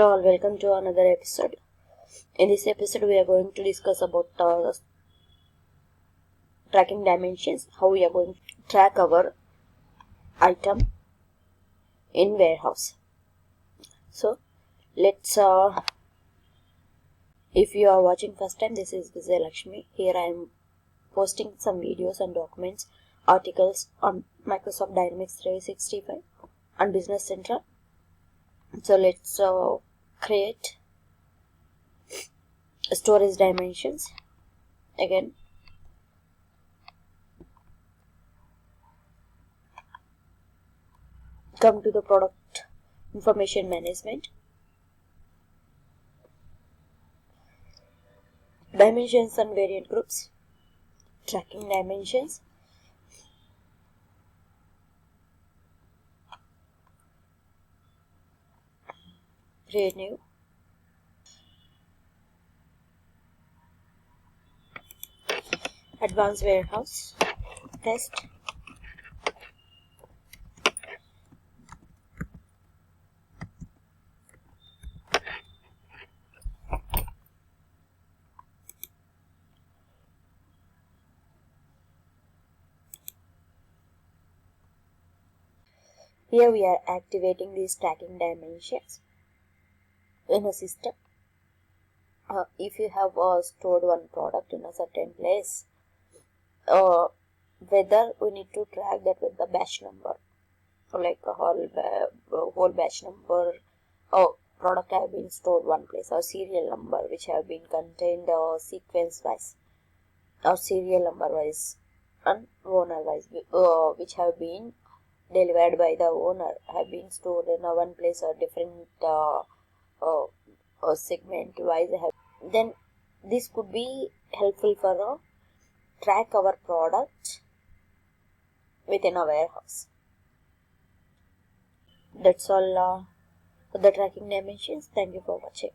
Hello all, welcome to another episode. In this episode we are going to discuss about tracking dimensions, how we are going to track our item in warehouse. So let's if you are watching first time, this is Vijay Lakshmi. Here I am posting some videos and documents, articles on Microsoft Dynamics 365 and Business Central. So let's create storage dimensions. Again, come to the product information management, dimensions and variant groups, tracking dimensions, create new, advanced warehouse, test, here we are activating these tracking dimensions in a system. If you have stored one product in a certain place, whether we need to track that with the batch number, like a whole batch number, or product have been stored one place, or serial number which have been contained sequence wise, or serial number wise and owner wise, which have been delivered by the owner, have been stored in a one place or different segment wise, then this could be helpful for track our product within a warehouse. That's all for the tracking dimensions. Thank you for watching.